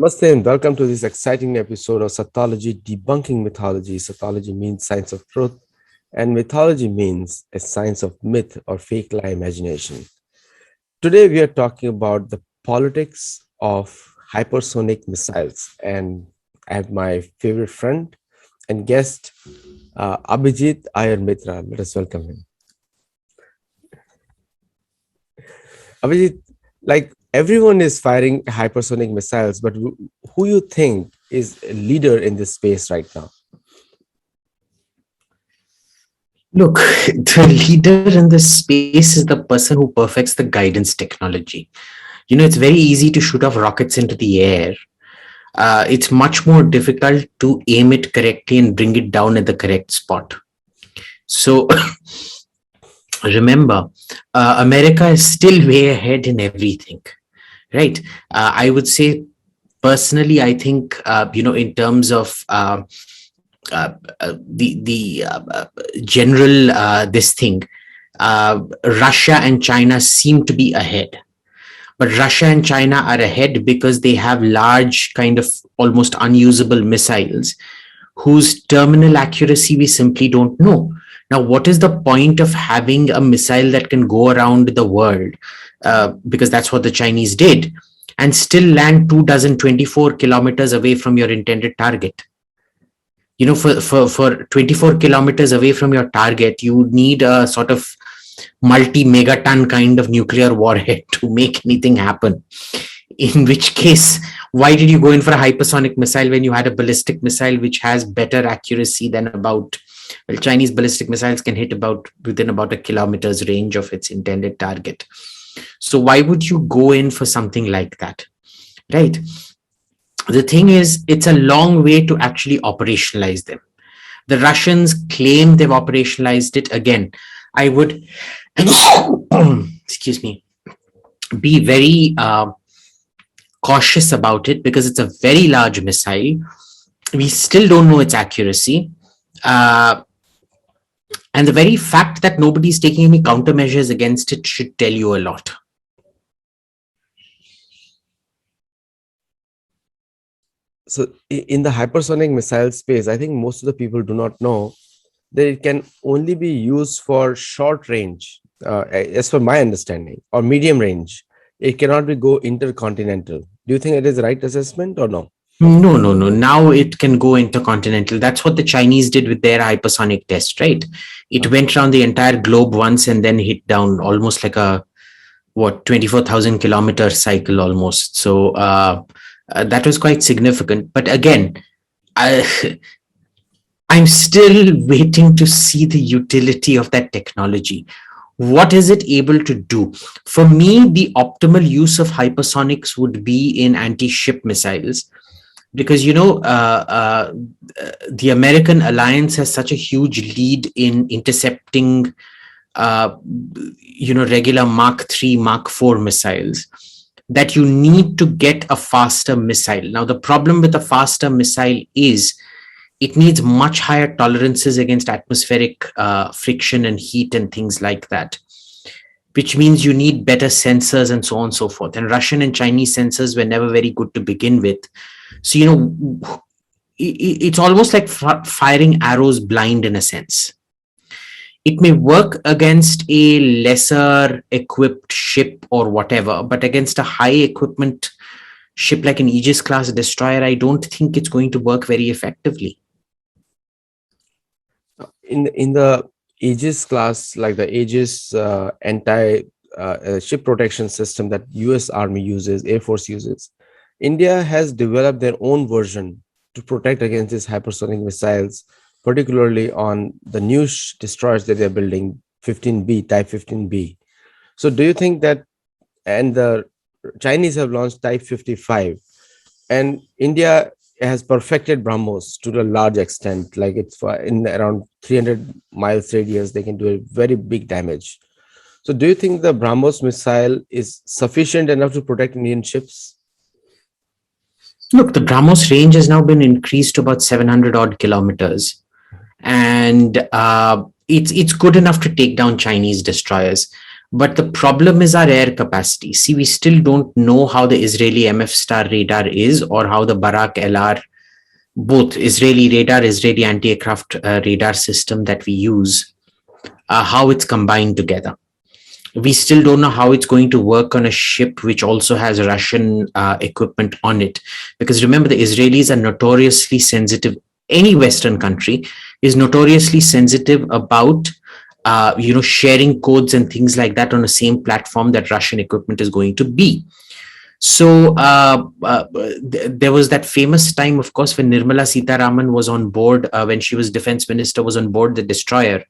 Namaste and welcome to this exciting episode of Sattology Debunking Mythology. Sattology means science of truth, and mythology means a science of myth or fake lie imagination. Today we are talking about the politics of hypersonic missiles, and I have my favorite friend and guest, Abhijit Iyer Mitra. Let us welcome him. Abhijit, like everyone is firing hypersonic missiles, but who you think is a leader in this space right now? Look, the leader in this space is the person who perfects the guidance technology. It's very easy to shoot off rockets into the air. It's much more difficult to aim it correctly and bring it down at the correct spot. So remember, America is still way ahead in everything, right? I would say personally, I think, in terms of the general this thing, Russia and China seem to be ahead. But Russia and China are ahead because they have large, kind of almost unusable missiles whose terminal accuracy we simply don't know. Now, what is the point of having a missile that can go around the world? Because that's what the Chinese did, and still land 24 kilometers away from your intended target. For 24 kilometers away from your target, you need a sort of multi-megaton kind of nuclear warhead to make anything happen. In which case, why did you go in for a hypersonic missile when you had a ballistic missile which has better accuracy than Chinese ballistic missiles can hit within about a kilometer's range of its intended target. So why would you go in for something like that, right? The thing is, it's a long way to actually operationalize them. The Russians claim they've operationalized it. Again, I would, excuse me, be very cautious about it because it's a very large missile. We still don't know its accuracy. And the very fact that nobody's taking any countermeasures against it should tell you a lot. So in the hypersonic missile space, I think most of the people do not know that it can only be used for short range, as per my understanding, or medium range. It cannot go intercontinental. Do you think it is the right assessment or no? No. Now it can go intercontinental. That's what the Chinese did with their hypersonic test, right? It went around the entire globe once and then hit down almost like a 24,000 kilometer cycle almost. So that was quite significant. But again, I'm still waiting to see the utility of that technology. What is it able to do? For me, the optimal use of hypersonics would be in anti-ship missiles, because the American alliance has such a huge lead in intercepting regular Mark 3, Mark 4 missiles, that you need to get a faster missile. Now, the problem with a faster missile is it needs much higher tolerances against atmospheric friction and heat and things like that, which means you need better sensors and so on and so forth. And Russian and Chinese sensors were never very good to begin with. So, it's almost like firing arrows blind in a sense. It may work against a lesser equipped ship or whatever, but against a high equipment ship like an Aegis class destroyer, I don't think it's going to work very effectively. In the Aegis class, like the Aegis anti ship protection system that US Army uses, Air Force uses, India has developed their own version to protect against these hypersonic missiles, particularly on the new destroyers that they're building, 15B, Type 15B. So do you think that, and the Chinese have launched Type 55, and India has perfected BrahMos to a large extent, like it's in around 300 miles radius, they can do a very big damage. So do you think the BrahMos missile is sufficient enough to protect Indian ships? Look, the BrahMos range has now been increased to about 700 odd kilometers. And it's good enough to take down Chinese destroyers. But the problem is our air capacity. See, we still don't know how the Israeli MF Star radar is, or how the Barak LR, both Israeli radar, Israeli anti-aircraft radar system that we use, how it's combined together. We still don't know how it's going to work on a ship which also has Russian equipment on it. Because remember, the Israelis are notoriously sensitive. Any Western country is notoriously sensitive about sharing codes and things like that on the same platform that Russian equipment is going to be. So there was that famous time, of course, when Nirmala Sitaraman was on board, when she was defense minister, was on board the destroyer,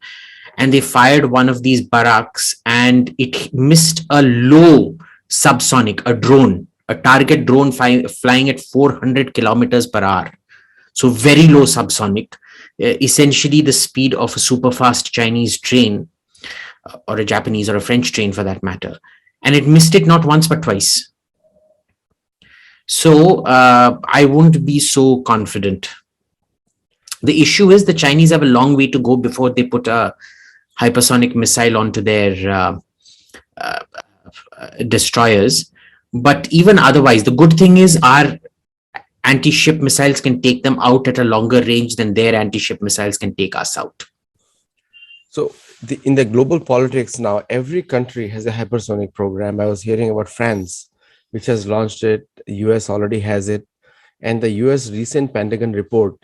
and they fired one of these barracks and it missed a low subsonic, a drone, a target drone flying at 400 kilometers per hour. So very low subsonic, essentially the speed of a super fast Chinese train, or a Japanese or a French train for that matter. And it missed it not once but twice. So I won't be so confident. The issue is the Chinese have a long way to go before they put a hypersonic missile onto their destroyers. But even otherwise, the good thing is our anti-ship missiles can take them out at a longer range than their anti-ship missiles can take us out. So in the global politics now, every country has a hypersonic program. I was hearing about France, which has launched it. US already has it. And the US recent Pentagon report,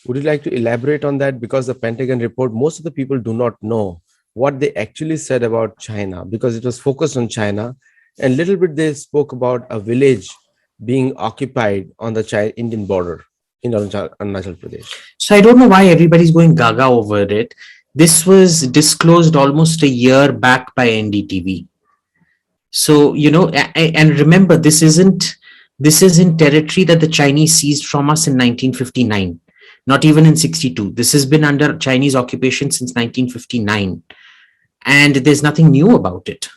would you like to elaborate on that? Because the Pentagon report, most of the people do not know what they actually said about China, because it was focused on China. And little bit they spoke about a village being occupied on the Indian border in Arunachal Pradesh. So I don't know why everybody's going gaga over it. This was disclosed almost a year back by NDTV. So, and remember, this isn't territory that the Chinese seized from us in 1959, not even in 62. This has been under Chinese occupation since 1959. And there's nothing new about it.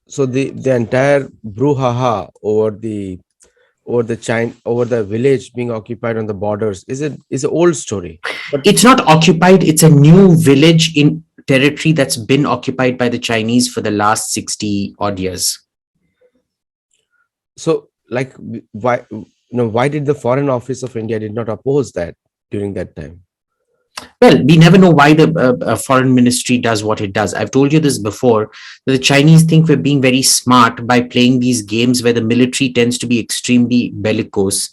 So the entire brouhaha over the village being occupied on the borders is an old story. But it's not occupied. It's a new village in territory that's been occupied by the Chinese for the last 60 odd years. So, like, why did the Foreign Office of India did not oppose that during that time? Well, we never know why the foreign ministry does what it does. I've told you this before, that the Chinese think we're being very smart by playing these games where the military tends to be extremely bellicose,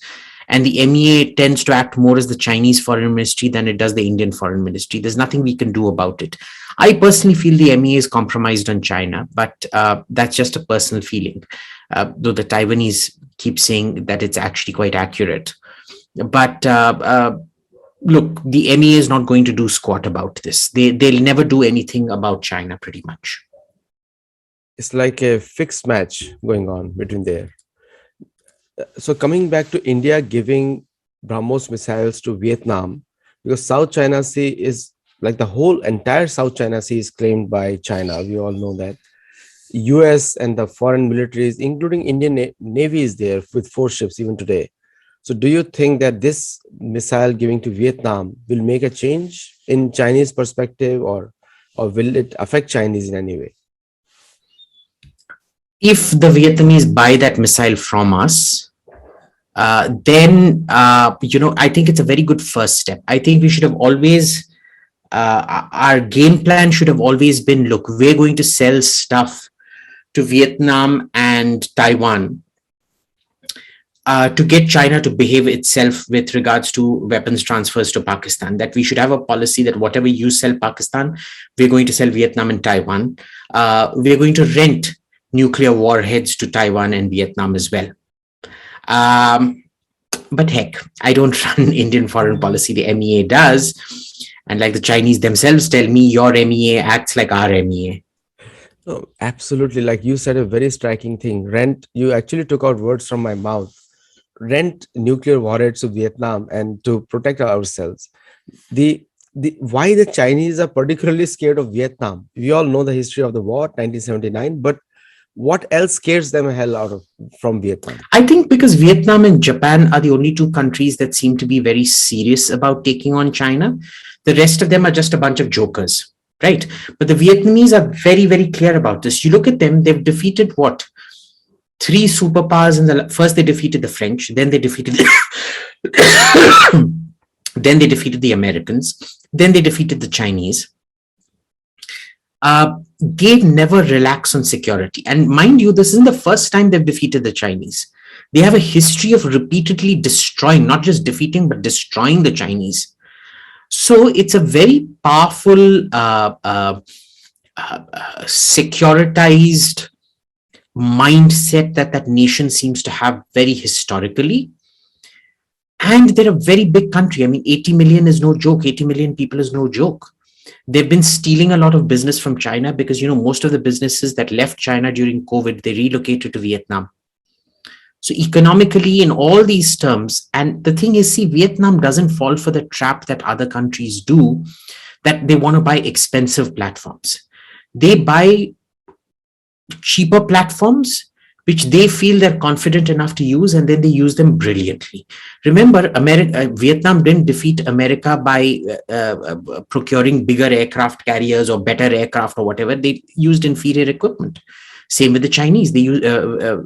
and the MEA tends to act more as the Chinese foreign ministry than it does the Indian foreign ministry. There's nothing we can do about it. I personally feel the MEA is compromised on China, but that's just a personal feeling, though the Taiwanese keep saying that it's actually quite accurate. But look, the MEA is not going to do squat about this. They'll never do anything about China, pretty much. It's like a fixed match going on between there. So coming back to India giving BrahMos missiles to Vietnam, because South China Sea is like the whole entire South China Sea is claimed by China. We all know that. US and the foreign militaries, including Indian Navy, is there with 4 ships even today. So do you think that this missile giving to Vietnam will make a change in Chinese perspective, or will it affect Chinese in any way? If the Vietnamese buy that missile from us, then, I think it's a very good first step. I think we should have always, our game plan should have always been, look, we're going to sell stuff to Vietnam and Taiwan to get China to behave itself with regards to weapons transfers to Pakistan, that we should have a policy that whatever you sell Pakistan, we're going to sell Vietnam and Taiwan. We're going to rent nuclear warheads to Taiwan and Vietnam as well. But heck, I don't run Indian foreign policy, the MEA does. And like the Chinese themselves tell me, your MEA acts like our MEA. Oh, absolutely. Like you said, a very striking thing. Rent, you actually took out words from my mouth. Rent nuclear warheads to Vietnam and to protect ourselves. Why the Chinese are particularly scared of Vietnam? We all know the history of the war, 1979, but What else scares them hell out of from Vietnam? I think because Vietnam and Japan are the only two countries that seem to be very serious about taking on China. The rest of them are just a bunch of jokers, right? But the Vietnamese are very, very clear about this. You look at them, they've defeated what? Three superpowers in the first they defeated the French, then they defeated then they defeated the Americans, then they defeated the Chinese. They never relax on security. And mind you, this isn't the first time they've defeated the Chinese. They have a history of repeatedly destroying, not just defeating, but destroying the Chinese. So it's a very powerful, securitized mindset that nation seems to have very historically. And they're a very big country. I mean, 80 million is no joke. 80 million people is no joke. They've been stealing a lot of business from China because, most of the businesses that left China during COVID, they relocated to Vietnam. So economically, in all these terms, and the thing is, see, Vietnam doesn't fall for the trap that other countries do, that they want to buy expensive platforms. They buy cheaper platforms, which they feel they're confident enough to use, and then they use them brilliantly. Remember, Vietnam didn't defeat America by procuring bigger aircraft carriers or better aircraft or whatever. They used inferior equipment. Same with the Chinese, they used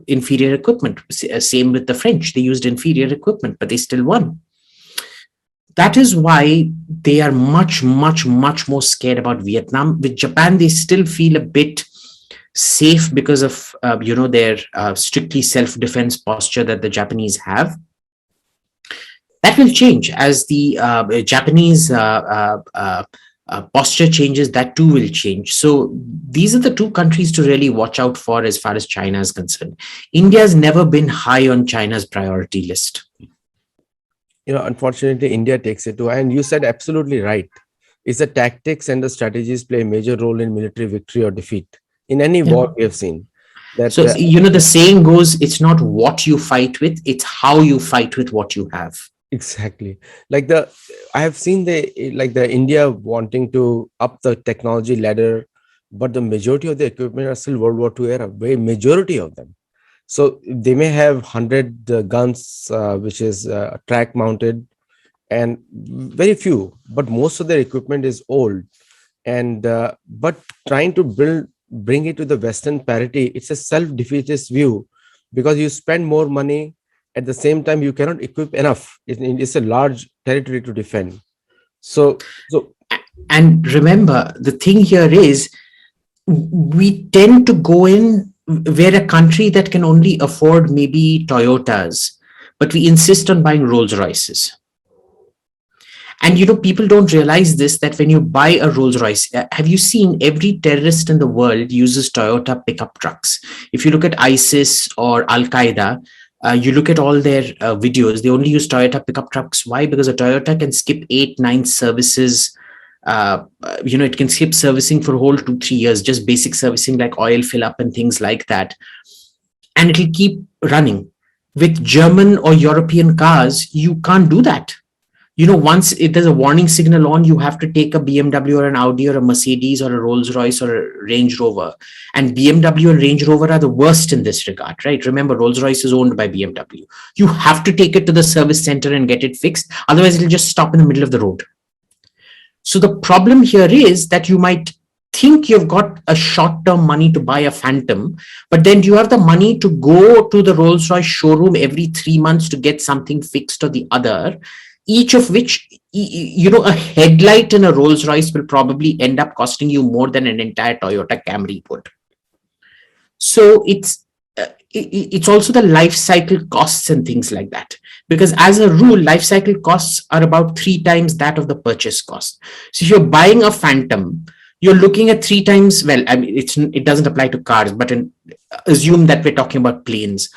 inferior equipment. Same with the French, they used inferior equipment, but they still won. That is why they are much, much, much more scared about Vietnam. With Japan, they still feel a bit safe because of their strictly self-defense posture that the Japanese have. That will change as the Japanese posture changes. That too will change. So these are the two countries to really watch out for as far as China is concerned. India has never been high on China's priority list. Unfortunately, India takes it too. And you said absolutely right. It's the tactics and the strategies play a major role in military victory or defeat. In any war we have seen that. So, the saying goes, it's not what you fight with, it's how you fight with what you have. Exactly. I have seen the India wanting to up the technology ladder, but the majority of the equipment are still World War II era, very majority of them. So they may have 100 guns, which is track mounted, and very few, but most of their equipment is old. And but trying to bring it to the Western parity, it's a self-defeatist view, because you spend more money, at the same time you cannot equip enough. It's a large territory to defend. So and remember, the thing here is, we tend to go in, we're a country that can only afford maybe Toyotas, but we insist on buying Rolls Royces. And people don't realize this, that when you buy a Rolls Royce, have you seen every terrorist in the world uses Toyota pickup trucks? If you look at ISIS or Al Qaeda, you look at all their videos, they only use Toyota pickup trucks. Why? Because a Toyota can skip 8-9 services. It can skip servicing for a whole 2-3 years, just basic servicing like oil fill up and things like that. And it'll keep running. With German or European cars, you can't do that. Once there's a warning signal on, you have to take a BMW or an Audi or a Mercedes or a Rolls Royce or a Range Rover. And BMW and Range Rover are the worst in this regard, right? Remember, Rolls Royce is owned by BMW. You have to take it to the service center and get it fixed. Otherwise, it'll just stop in the middle of the road. So the problem here is that you might think you've got a short-term money to buy a Phantom, but then you have the money to go to the Rolls Royce showroom every 3 months to get something fixed or the other. Each of which, a headlight in a Rolls Royce will probably end up costing you more than an entire Toyota Camry would. So it's also the life cycle costs and things like that. Because as a rule, life cycle costs are about 3 times that of the purchase cost. So if you're buying a Phantom, you're looking at 3 times, well, I mean, it doesn't apply to cars, but assume that we're talking about planes.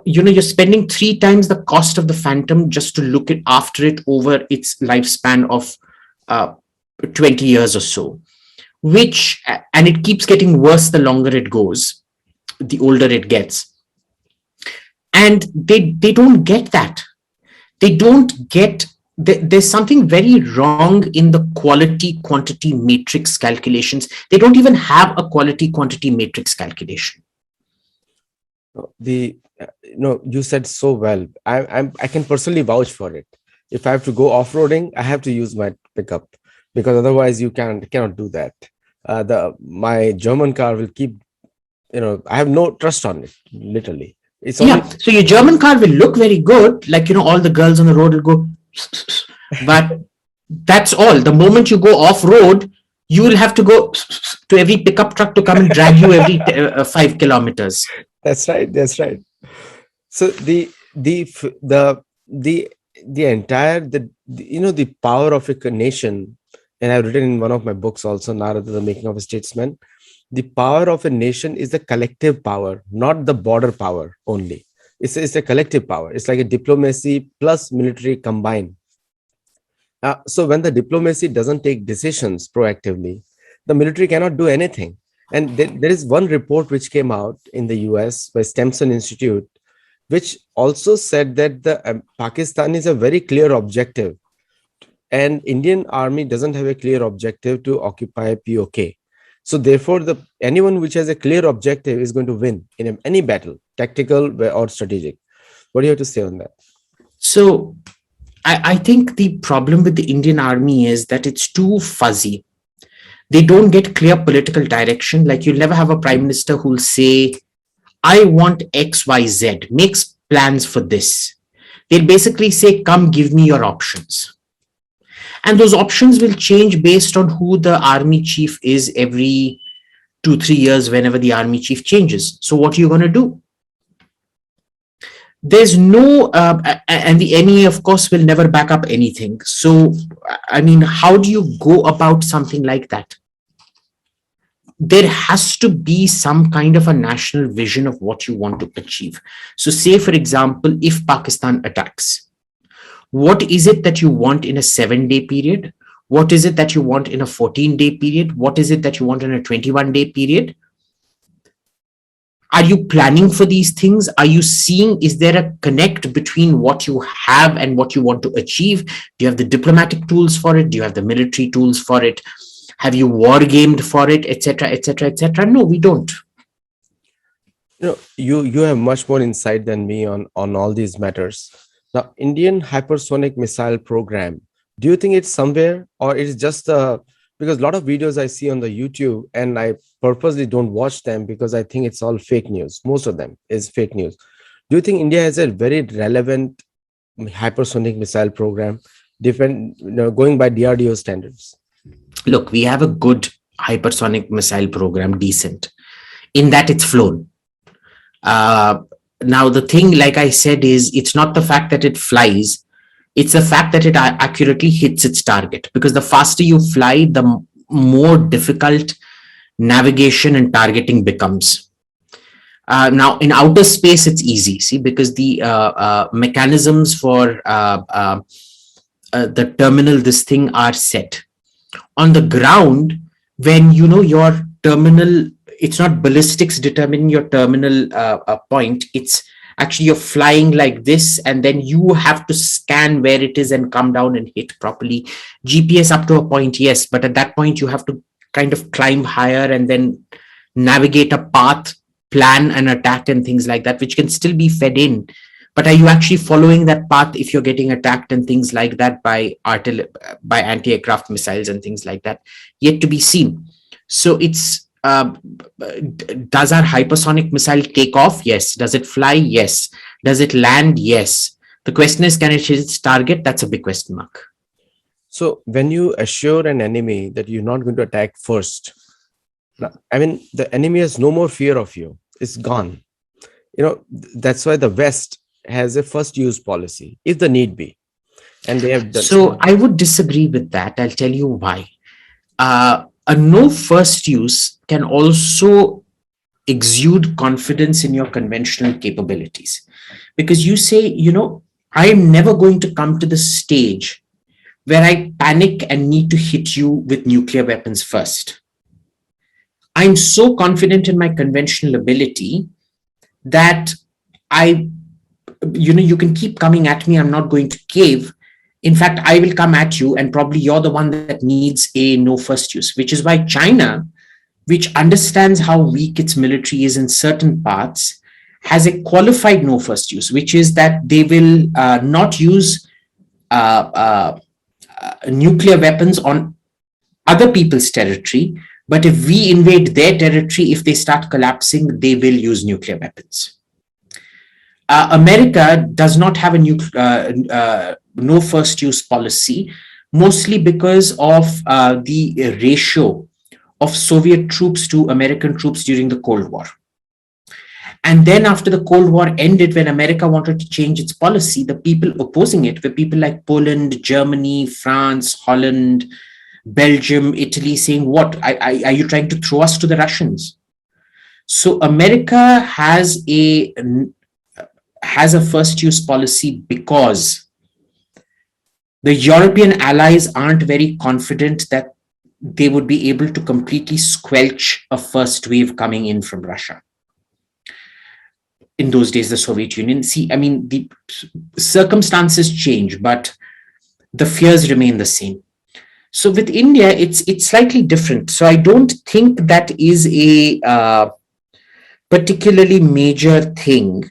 You're spending 3 times the cost of the Phantom just to look after it over its lifespan of 20 years or so, and it keeps getting worse the longer it goes, the older it gets. And they don't get that. They don't get, there's something very wrong in the quality quantity matrix calculations. They don't even have a quality quantity matrix calculation. The you said so well. I can personally vouch for it. If I have to go off-roading, I have to use my pickup, because otherwise you cannot do that. The my German car will keep, I have no trust on it, literally. It's only Yeah. So your German car will look very good, like, all the girls on the road will go, but that's all. The moment you go off road, you will have to go to every pickup truck to come and drag you every 5 kilometers. that's right, that's right. So the the entire the power of a nation, and I've written in one of my books also, Narada, the making of a statesman. The power of a nation is the collective power, not the border power only. It's a collective power. It's like a diplomacy plus military combined. So when the diplomacy doesn't take decisions proactively, the military cannot do anything. And there is one report which came out in the US by Stemson Institute, which also said that the Pakistan is a very clear objective, and Indian army doesn't have a clear objective to occupy POK. So therefore, the anyone which has a clear objective is going to win in any battle, tactical or strategic. What do you have to say on that? So I think the problem with the Indian army is that it's too fuzzy. They don't get clear political direction. Like, you'll never have a prime minister who'll say, I want XYZ, makes plans for this. They'll basically say, come give me your options. And those options will change based on who the army chief is every 2-3 years, whenever the army chief changes. So what are you going to do? There's no, and the NEA, of course, will never back up anything. So, I mean, how do you go about something like that? There has to be some kind of a national vision of what you want to achieve. So say, for example, if Pakistan attacks, what is it that you want in a 7-day period? What is it that you want in a 14-day period? What is it that you want in a 21-day period? Are you planning for these things? Are you seeing, is there a connect between what you have and what you want to achieve? Do you have the diplomatic tools for it? Do you have the military tools for it? Have you war gamed for it, etc., etc., etc.? No, we don't. You have much more insight than me on all these matters. Now, Indian hypersonic missile program, do you think it's somewhere, or it's just because a lot of videos I see on the YouTube, and I purposely don't watch them because I think it's all fake news. Most of them is fake news. Do you think India has a very relevant hypersonic missile program, different, going by DRDO standards? Look, we have a good hypersonic missile program, decent, in that it's flown. Now, the thing, like I said, is it's not the fact that it flies, it's the fact that it accurately hits its target. Because the faster you fly, the more difficult navigation and targeting becomes. Now, in outer space, it's easy, see, because the mechanisms for the terminal, this thing, are set. On the ground, when your terminal, it's not ballistics determining your terminal point, it's actually you're flying like this, and then you have to scan where it is and come down and hit properly. GPS up to a point, yes, but at that point you have to kind of climb higher and then navigate a path, plan an attack and things like that, which can still be fed in. But are you actually following that path if you're getting attacked and things like that by anti-aircraft missiles and things like that? Yet to be seen. So it's, does our hypersonic missile take off? Yes. Does it fly? Yes. Does it land? Yes. The question is, can it hit its target? That's a big question mark. So when you assure an enemy that you're not going to attack first, I mean, the enemy has no more fear of you. It's gone. That's why the West has a first use policy, if the need be. And they have done. So I would disagree with that. I'll tell you why. A no first use can also exude confidence in your conventional capabilities. Because you say, I am never going to come to the stage where I panic and need to hit you with nuclear weapons first. I'm so confident in my conventional ability that you can keep coming at me. I'm not going to cave. In fact, I will come at you, and probably you're the one that needs a no first use, which is why China, which understands how weak its military is in certain parts, has a qualified no first use, which is that they will not use uh, uh, nuclear weapons on other people's territory. But if we invade their territory, if they start collapsing, they will use nuclear weapons. America does not have a no first use policy, mostly because of the ratio of Soviet troops to American troops during the Cold War. And then after the Cold War ended, when America wanted to change its policy, the people opposing it were people like Poland, Germany, France, Holland, Belgium, Italy, saying, what, are you trying to throw us to the Russians? So America has a first use policy because the European allies aren't very confident that they would be able to completely squelch a first wave coming in from Russia. In those days, the Soviet Union. See, I mean, the circumstances change, but the fears remain the same. So with India, it's slightly different. So I don't think that is a particularly major thing.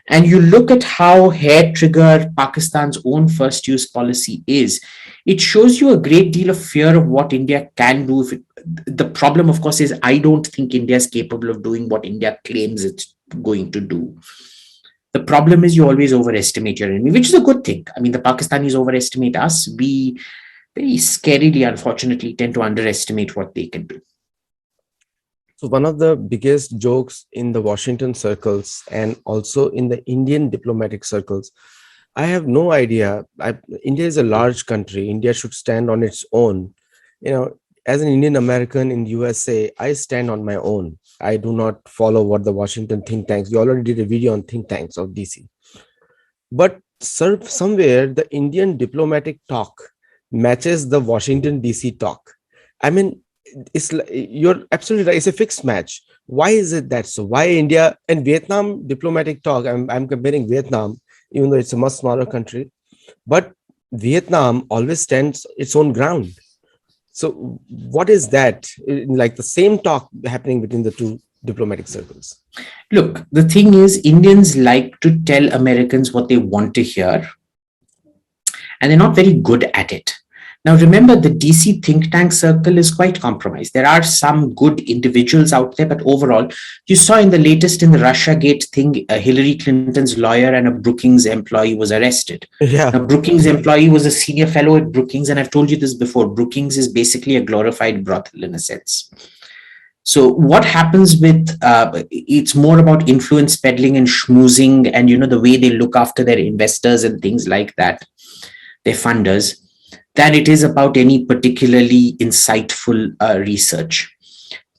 And you look at how hair trigger Pakistan's own first use policy is, it shows you a great deal of fear of what India can do. The problem, of course, is I don't think India is capable of doing what India claims it's going to do. The problem is you always overestimate your enemy, which is a good thing. I mean, the Pakistanis overestimate us. We very scarily, unfortunately, tend to underestimate what they can do. So one of the biggest jokes in the Washington circles and also in the Indian diplomatic circles, I have no idea. India is a large country. India should stand on its own. As an Indian American in the USA, I stand on my own. I do not follow what the Washington think tanks. We already did a video on think tanks of DC. But somewhere the Indian diplomatic talk matches the Washington DC talk. I mean, you're absolutely right. It's a fixed match. Why is it that so? Why India and Vietnam diplomatic talk? I'm comparing Vietnam, even though it's a much smaller country, but Vietnam always stands its own ground. So what is that? Like the same talk happening between the two diplomatic circles? Look, the thing is, Indians like to tell Americans what they want to hear, and they're not very good at it. Now, remember, the DC think tank circle is quite compromised. There are some good individuals out there, but overall, you saw in the latest in the Russiagate thing, Hillary Clinton's lawyer and a Brookings employee was arrested. Yeah. Now, Brookings employee was a senior fellow at Brookings, and I've told you this before. Brookings is basically a glorified brothel in a sense. So what happens with, it's more about influence peddling and schmoozing and, the way they look after their investors and things like that, their funders, than it is about any particularly insightful research.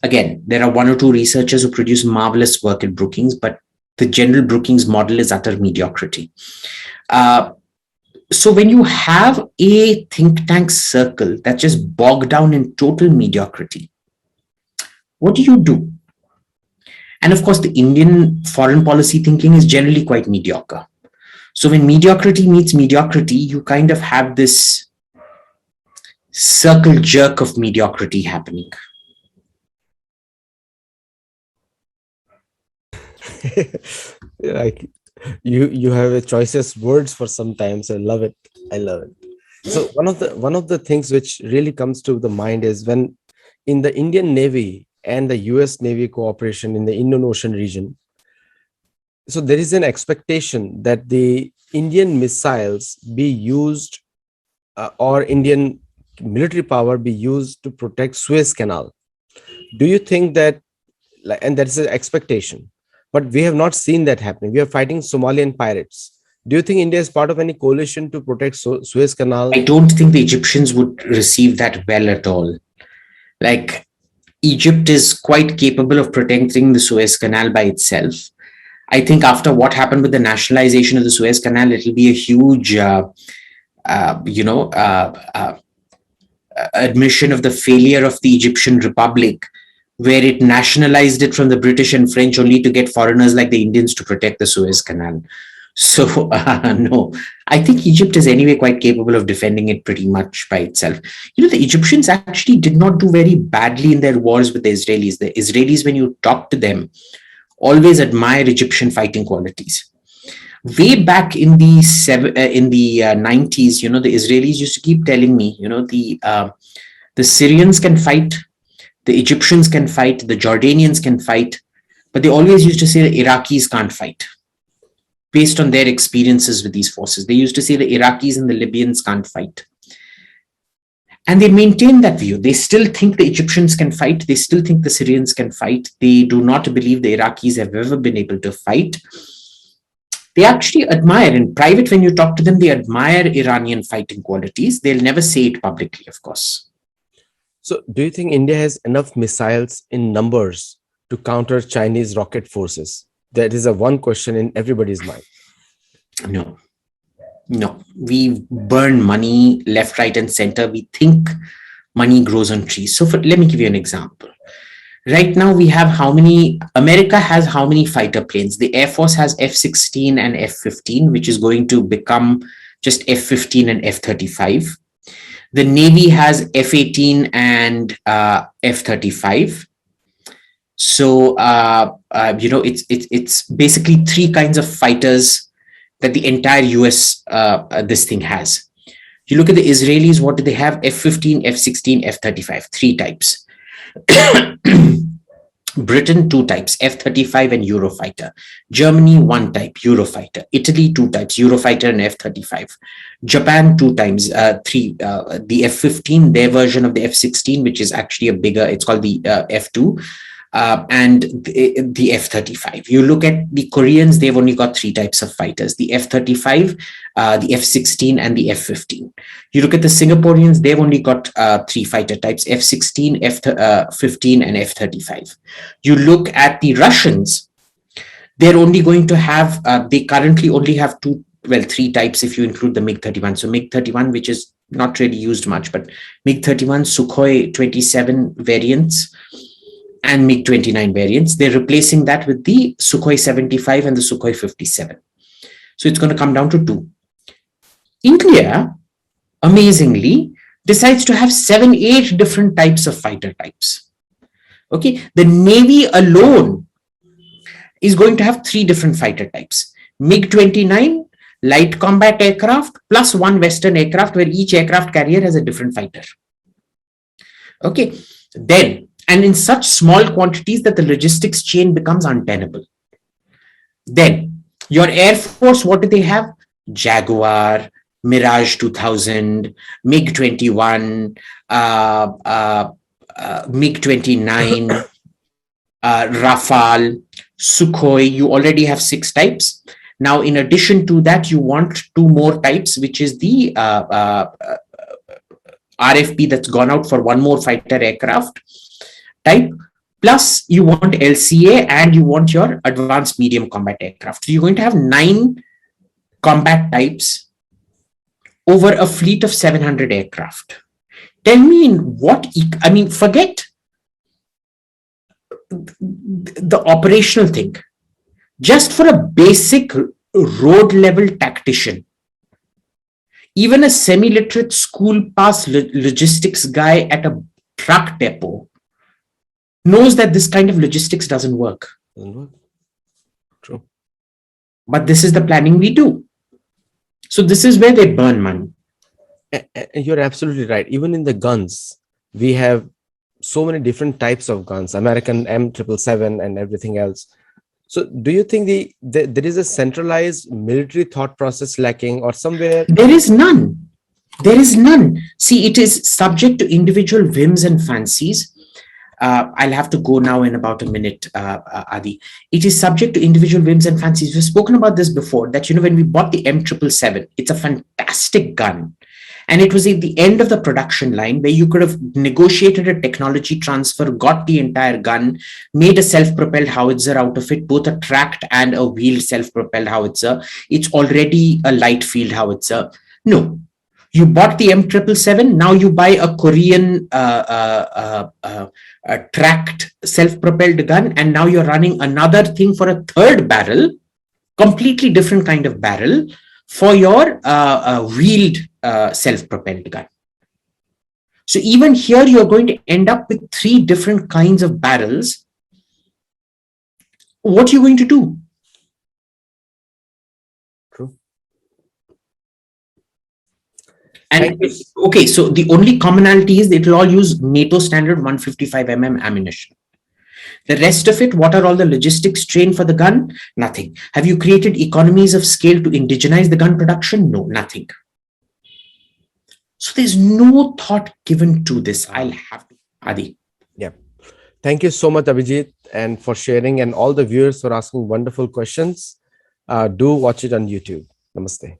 Again, there are one or two researchers who produce marvelous work at Brookings, but the general Brookings model is utter mediocrity. So when you have a think tank circle that's just bogged down in total mediocrity, what do you do? And of course, the Indian foreign policy thinking is generally quite mediocre. So when mediocrity meets mediocrity, you kind of have this circle jerk of mediocrity happening. Like you have a choicest words for sometimes. I love it. So one of the things which really comes to the mind is when in the Indian Navy and the US Navy cooperation in the Indian Ocean region, so there is an expectation that the Indian missiles be used or Indian military power be used to protect Suez Canal. Do you think that, and that is an expectation, but we have not seen that happening. We are fighting Somalian pirates. Do you think India is part of any coalition to protect Suez Canal? I don't think the Egyptians would receive that well at all. Like, Egypt is quite capable of protecting the Suez Canal by itself. I think after what happened with the nationalization of the Suez Canal, it'll be a huge, admission of the failure of the Egyptian Republic, where it nationalized it from the British and French only to get foreigners like the Indians to protect the Suez Canal. So, no, I think Egypt is anyway quite capable of defending it pretty much by itself. The Egyptians actually did not do very badly in their wars with the Israelis. The Israelis, when you talk to them, always admire Egyptian fighting qualities. Way back in the 90s, the Israelis used to keep telling me, the Syrians can fight, the Egyptians can fight, the Jordanians can fight, but they always used to say the Iraqis can't fight based on their experiences with these forces. They used to say the Iraqis and the Libyans can't fight. And they maintain that view. They still think the Egyptians can fight. They still think the Syrians can fight. They do not believe the Iraqis have ever been able to fight. They actually admire, in private, when you talk to them, they admire Iranian fighting qualities. They'll never say it publicly, of course. So do you think India has enough missiles in numbers to counter Chinese rocket forces? That is a one question in everybody's mind. No, we burn money left, right, and center. We think money grows on trees. So let me give you an example. Right now, we have America has how many fighter planes? The Air Force has F-16 and F-15, which is going to become just F-15 and F-35. The Navy has F-18 and F-35. So, it's basically three kinds of fighters that the entire US, this thing has. You look at the Israelis, what do they have? F-15, F-16, F-35, three types. Britain, two types, F-35 and Eurofighter. Germany, one type, Eurofighter. Italy, two types, Eurofighter and F-35. Japan, two times, the F-15, their version of the F-16, which is actually a bigger, it's called the F-2. And the F-35. You look at the Koreans, they've only got three types of fighters, the F-35, the F-16, and the F-15. You look at the Singaporeans, they've only got three fighter types, F-16, F-15, and F-35. You look at the Russians, they're only going to have, they currently only have three types if you include the MiG-31. So MiG-31, which is not really used much, but MiG-31, Sukhoi 27 variants, and MiG-29 variants. They're replacing that with the Sukhoi 75 and the Sukhoi 57. So it's going to come down to two. India, amazingly, decides to have 7-8 different types of fighter types. Okay, the Navy alone is going to have three different fighter types. MiG-29, light combat aircraft, plus one Western aircraft, where each aircraft carrier has a different fighter. Okay, then, and in such small quantities that the logistics chain becomes untenable. Then, your Air Force, what do they have? Jaguar, Mirage 2000, MiG-21, MiG-29, Rafale, Sukhoi. You already have 6 types. Now, in addition to that, you want 2 more types, which is the RFP that's gone out for 1 more fighter aircraft type, plus you want LCA and you want your advanced medium combat aircraft. So you're going to have 9 combat types over a fleet of 700 aircraft. Tell me in what, forget the operational thing. Just for a basic road level tactician, even a semi-literate school pass logistics guy at a truck depot knows that this kind of logistics doesn't work. True. But this is the planning we do. So this is where they burn money. You're absolutely right. Even in the guns, we have so many different types of guns, American M777 and everything else. So do you think there is a centralized military thought process lacking, or somewhere? There is none. There is none. See, it is subject to individual whims and fancies. I'll have to go now in about a minute, Adi. It is subject to individual whims and fancies. We've spoken about this before, that, when we bought the M777, it's a fantastic gun. And it was at the end of the production line where you could have negotiated a technology transfer, got the entire gun, made a self-propelled howitzer out of it, both a tracked and a wheeled self-propelled howitzer. It's already a light field howitzer. No. You bought the M777, now you buy a Korean tracked self-propelled gun, and now you're running another thing for a third barrel, completely different kind of barrel, for your wheeled self-propelled gun. So even here, you're going to end up with 3 different kinds of barrels, what are you going to do? True. And okay, so the only commonality is it will all use NATO standard 155 ammunition. The rest of it, what are all the logistics trained for the gun? Nothing. Have you created economies of scale to indigenize the gun production? No, nothing. So there's no thought given to this. I'll have to, Adi. Yeah. Thank you so much, Abhijit, and for sharing, and all the viewers for asking wonderful questions. Do watch it on YouTube. Namaste.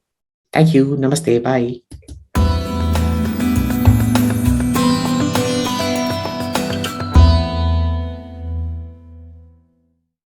Thank you. Namaste. Bye.